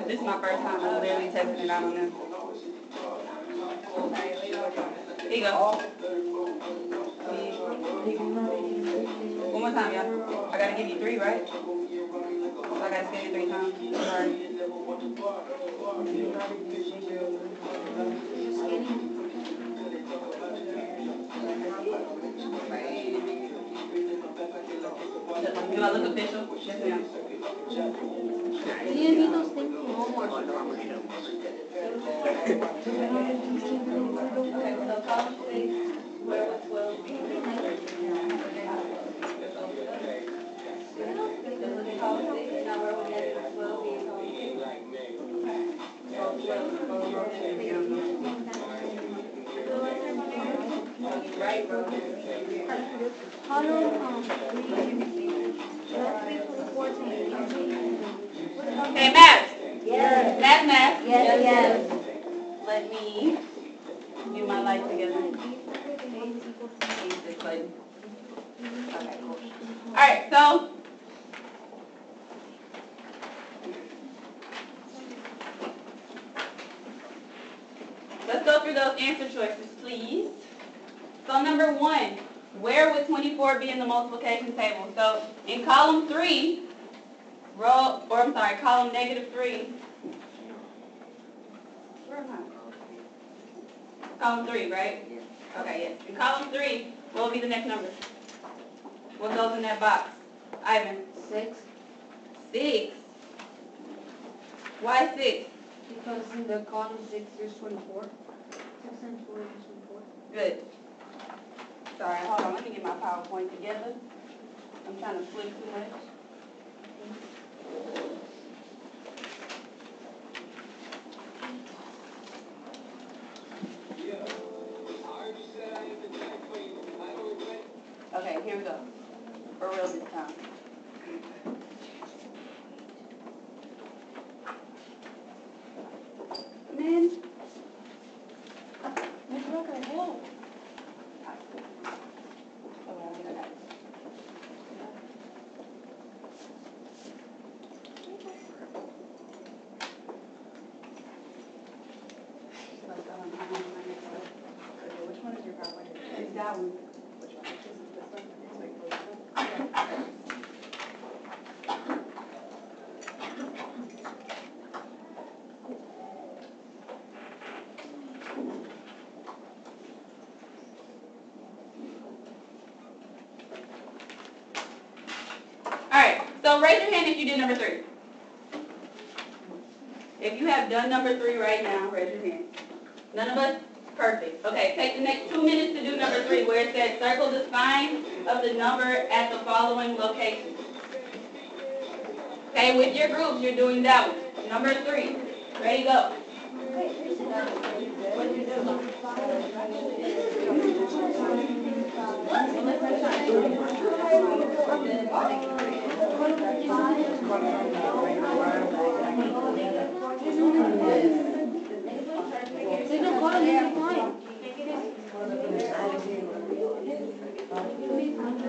This is my first time literally testing it out on them. Here you go. One more time, y'all. I gotta give you 3, right? So I gotta scan it 3 times. Sorry. Do I look official? Yes, ma'am. Do you need those things from homework? Okay, so column 6, where was 12? Column 6, now where would that 12 be? Right, bro. Okay, math. Yes. Math. Yes. Let me do my life together. Okay, cool. Alright, so let's go through those answer choices, please. So number 1, where would 24 be in the multiplication table? So in column 3, column -3. Where am I? Column 3, right? Yeah. Okay, yes. In column 3, what will be the next number? What goes in that box? Ivan? 6. 6. Why 6? Because in the column 6 there's 24. 6 and 4 is 24. Good. Sorry, hold on. Let me get my PowerPoint together. I'm trying to flip too much. Okay, here we go. For real this time. Man. What's wrong with hell? Which one is your PowerPoint? It's that one. Which one? This is this one. Alright, so raise your hand if you did number 3. If you have done number 3 right now, raise your hand. None of us? Perfect. Okay, take the next 2 minutes to do number 3, where it says circle the sign of the number at the following locations. Okay, with your groups, you're doing that one. Number 3. Ready, go. What did you do?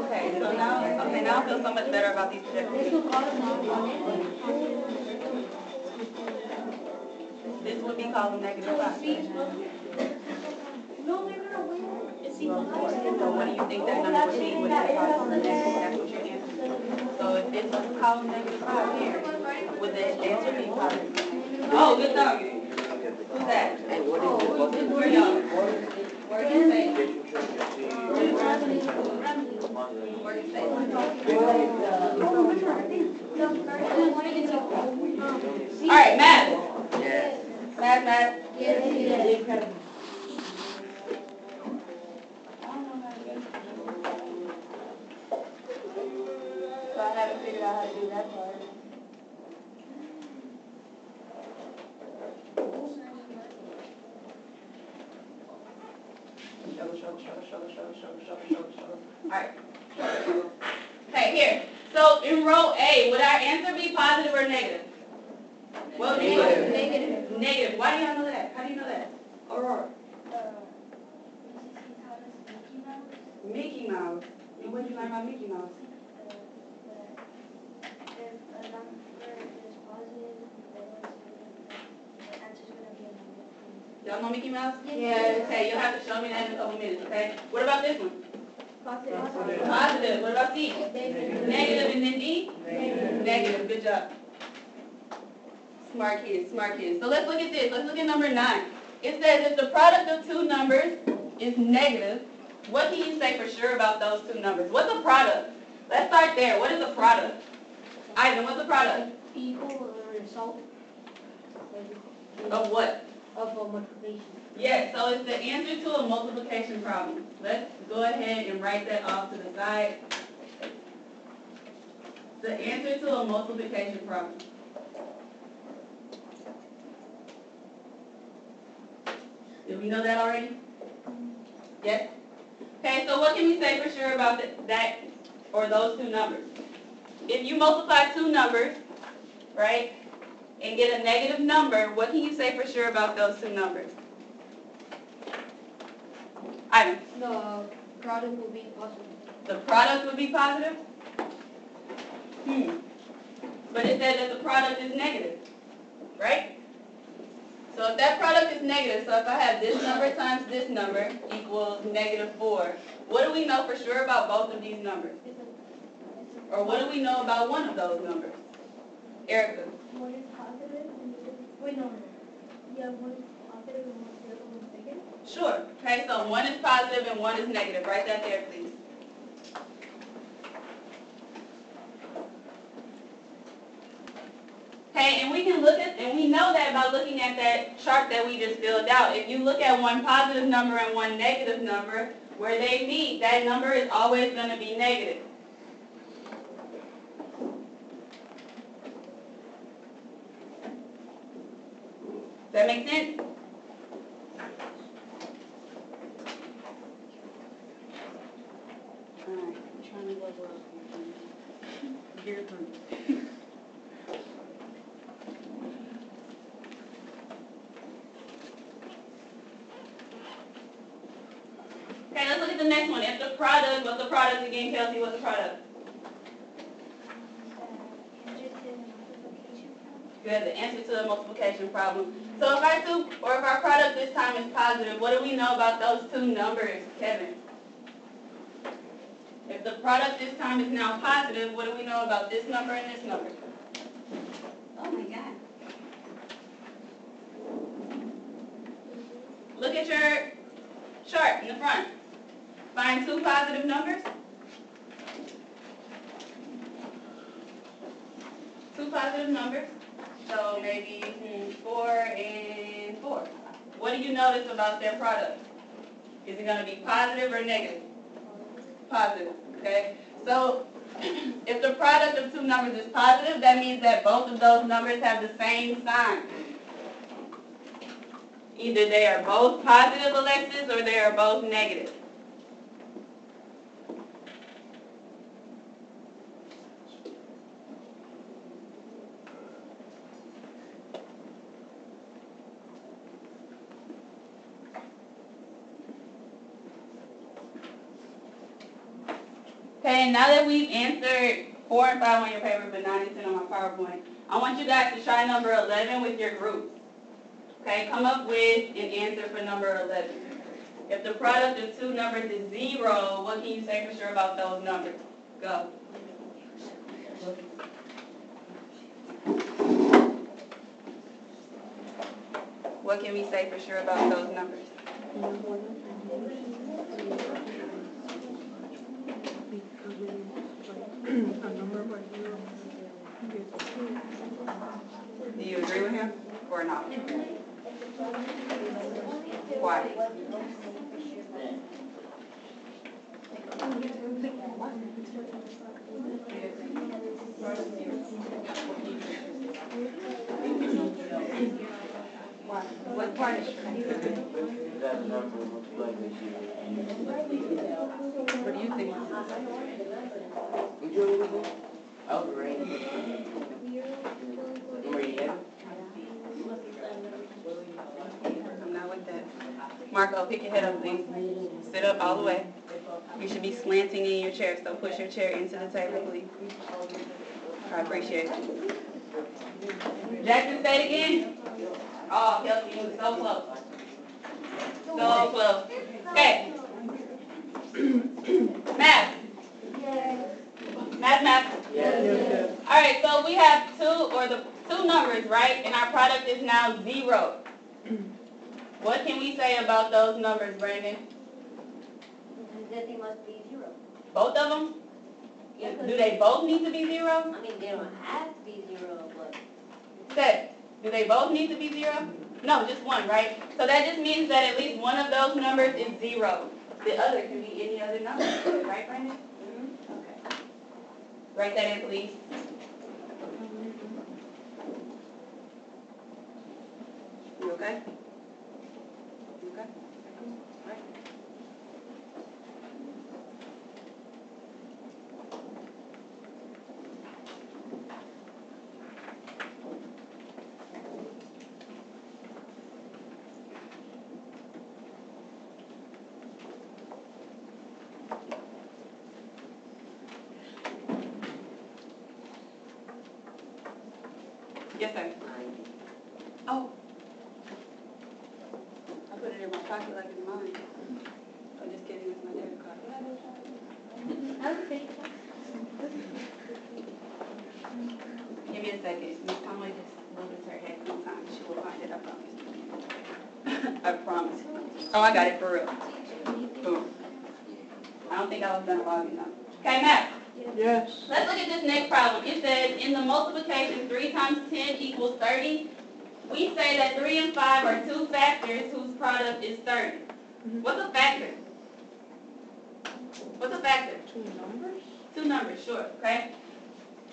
Okay, so now I feel so much better about these projections. This would be column -5. No, they're gonna win. It's So what do you think that number would be? Would it be column negative? That's what you're answering. So if this was column -5 here, would the answer be positive? Oh, good job. Who's that? Who are y'all? Where do you say? Where do you say? All right, math. Yes. Math. Yes. So I haven't figured out how to do that part. Struggle. Alright. Okay, here. So in row A, would our answer be positive or negative? What would be Negative. Negative. Why do y'all know that? How do you know that? Aurora. Mickey Mouse. And what did you learn about Mickey Mouse? If a number is positive, then it's Y'all know Mickey Mouse? Yes. Okay, you'll have to show me that in a couple minutes, okay? What about this one? Positive. Positive. What about C? Negative. And then D? Negative. Good job. Smart kids, smart kids. So let's look at this. Let's look at number 9. It says if the product of two numbers is negative, what can you say for sure about those two numbers? What's a product? Let's start there. What is a product? Ivan, what's a product? Equal result. Of what? Of a multiplication. Yes, so it's the answer to a multiplication problem. Let's go ahead and write that off to the side. The answer to a multiplication problem. Did we know that already? Yes? Okay, so what can we say for sure about that or those two numbers? If you multiply two numbers, right, and get a negative number, what can you say for sure about those two numbers? Ivan? The product will be positive. The product would be positive? But it said that the product is negative, right? So if that product is negative, so if I have this number times this number equals -4, what do we know for sure about both of these numbers? Or what do we know about one of those numbers? Erica? One is positive and the other, wait, no. Yeah, one is positive and the other one's negative. Sure. Okay, so one is positive and one is negative. Write that there, please. Okay, and we can look at, and we know that by looking at that chart that we just filled out. If you look at one positive number and one negative number, where they meet, that number is always going to be negative. Does that make sense? Alright, I'm trying to level up here. Gear 3. Okay, let's look at the next one. If the product, what's the product again, Kelsey? What's the product? Good, the answer to the multiplication problem. So if our product this time is positive, what do we know about those two numbers, Kevin? If the product this time is now positive, what do we know about this number and this number? Oh my God. Look at your chart in the front. Find two positive numbers. Two positive numbers. So maybe 4 and 4. What do you notice about their product? Is it going to be positive or negative? Positive, okay? So if the product of two numbers is positive, that means that both of those numbers have the same sign. Either they are both positive, Alexis, or they are both negative. Okay, now that we've answered 4 and 5 on your paper, but 9 and 10 on my PowerPoint, I want you guys to try number 11 with your groups. Okay, come up with an answer for number 11. If the product of two numbers is 0, what can you say for sure about those numbers? Go. What can we say for sure about those numbers? Do you agree with him or not? Why? What part is what do you think? I'm not with that. Marco, pick your head up, please. Sit up all the way. You should be slanting in your chair, so push your chair into the table, please. I appreciate it. Jackson, say it again. Oh, Kelsey, you were so close. So all 12. Okay. Math. Math. Yes. All right, so we have the two numbers, right? And our product is now 0. What can we say about those numbers, Brandon? That they must be 0. Both of them? Yeah, Do they both need to be 0? I mean, they don't have to be 0, but Say, do they both need to be 0? No, just one, right? So that just means that at least one of those numbers is 0. The other can be any other number, right, Brandon? Okay. Write that in, please. You okay? You okay? Right. Yes, sir. Oh. I put it in my pocket like it's mine. I'm just kidding, it's my debit card. Give me a second. Miss Conway just loses her head sometimes. She will find it, I promise. I promise. Oh, I got it for real. Boom. I don't think I was done logging up. Okay, Matt. Yes. Let's look at this next problem. It says, in the multiplication 3 times 10 equals 30, we say that 3 and 5 are two factors whose product is 30. What's a factor? What's a factor? Two numbers? Two numbers, sure, okay?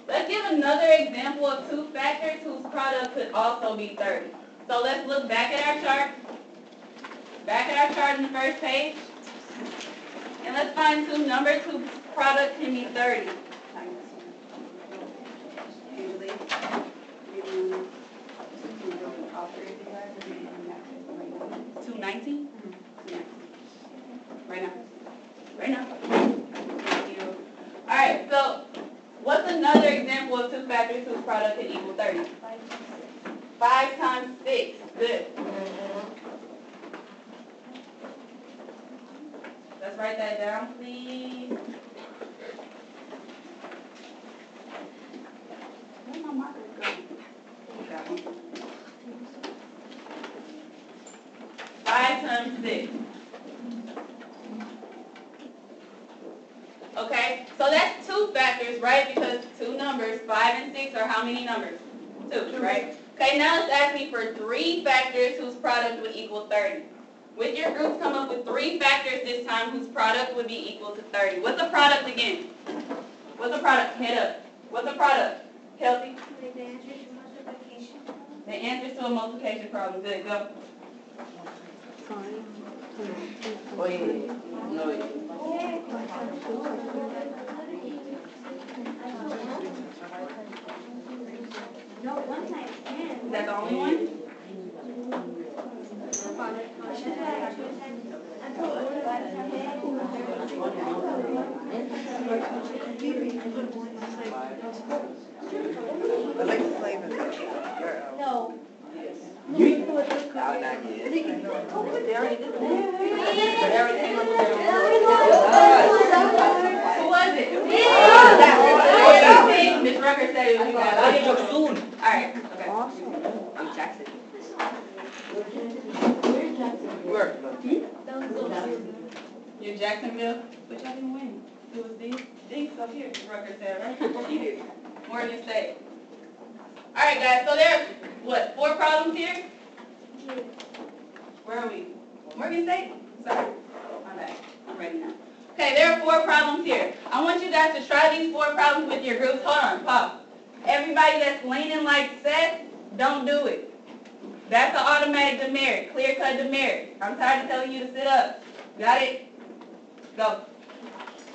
Let's give another example of two factors whose product could also be 30. So let's look back at our chart. Back at our chart in the first page. And let's find two numbers whose product can be 30. Usually, 219? Right now. Right now. Thank you. Alright, so what's another example of two factors whose product can equal 30? 5 times 6. Good. Let's write that down, please. Where's my marker going? That one. 5 times 6. Okay, so that's two factors, right? Because two numbers, 5 and 6, are how many numbers? 2, right? Okay, now it's asking for three factors whose product would equal 30. With your groups, come up with three factors this time whose product would be equal to 30. What's the product again? What's the product? Head up. What's the product? Kelsey? The answer to multiplication. The answer to a multiplication problem. Good, go. No, 1 times 10. Is that the only one? I like the flavor. No. They already did Who was it? Miss Rucker said it was you guys. I'll get you soon. All right. Okay. Awesome. I'm Jackson. Where? You're Jacksonville? But y'all didn't win. It was these up here, Miss Rucker said, right? She did. Morgan State. All right, guys. So there's, what, 4 problems here? Where are we? Morgan State? Sorry. I'm back. I'm ready now. Okay, there are 4 problems here. I want you guys to try these 4 problems with your groups. Hold on, pause. Everybody that's leaning like Seth, don't do it. That's an automatic demerit, clear-cut demerit. I'm tired of telling you to sit up. Got it? Go.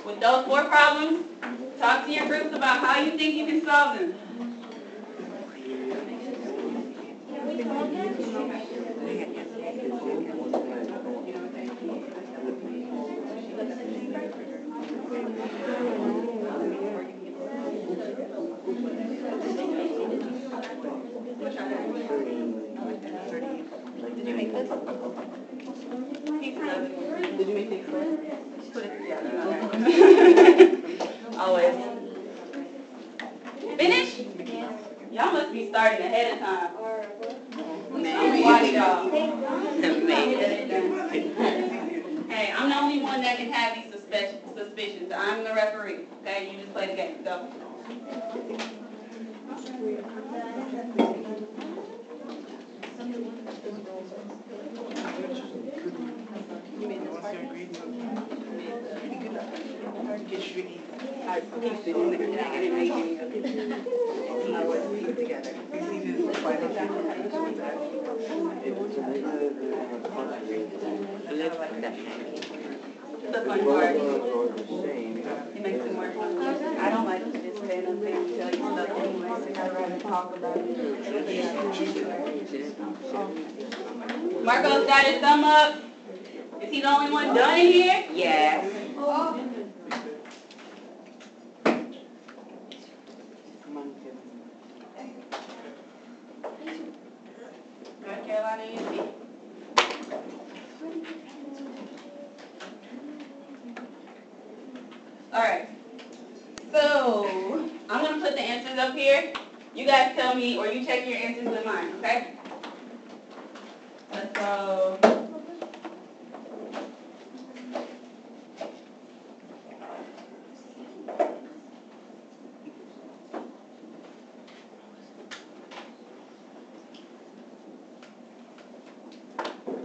With those 4 problems, talk to your groups about how you think you can solve them. Did you make this? Pieces of it. Did you make these first? Put it together. Always. Finish? Y'all must be starting ahead of time. Watch y'all. Hey, I'm the only one that can have these suspicions. I'm the referee. Okay, you just play the game. Go. The fun part. It makes it more fun. I don't like to just stand up there and tell you stuff anyway. I'd rather talk about it. Marco's got his thumb up. Is he the only one done in here? Yes. North Carolina A&T. Alright. So, I'm going to put the answers up here. You guys tell me, or you check your answers with mine, okay? Let's go.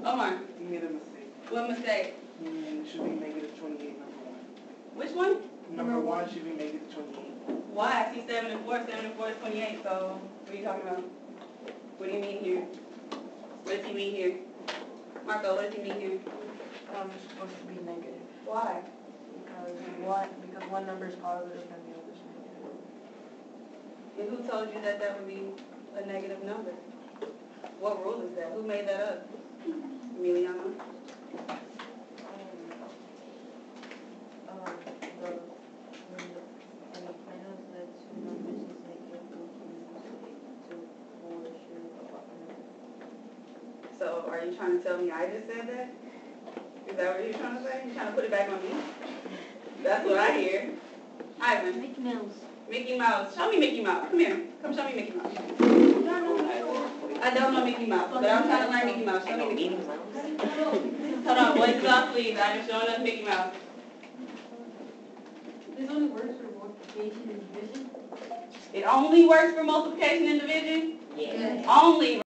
Omar, You made a mistake. what mistake? It should be negative 28, number 1. Which one? Number 1 should be negative 28. Why? I see 7 and 4. 7 and 4 is 28, so what are you talking about? What do you mean here? What does he mean here? Marco, what does he mean here? It's supposed to be negative. Why? Because one number is positive and the other is negative. And who told you that that would be a negative number? What rule is that? Who made that up? Emiliano? So are you trying to tell me I just said that? Is that what you're trying to say? You're trying to put it back on me? That's what I hear. Ivan. Mickey Mouse. Mickey Mouse. Show me Mickey Mouse. Come here. Come show me Mickey Mouse. I don't know Mickey Mouse, but I'm trying to learn Mickey Mouse. Show me Mickey Mouse. Hold on, voices off, please. I'm showing us Mickey Mouse. This only works for multiplication and division? It only works for multiplication and division? Yes. Only.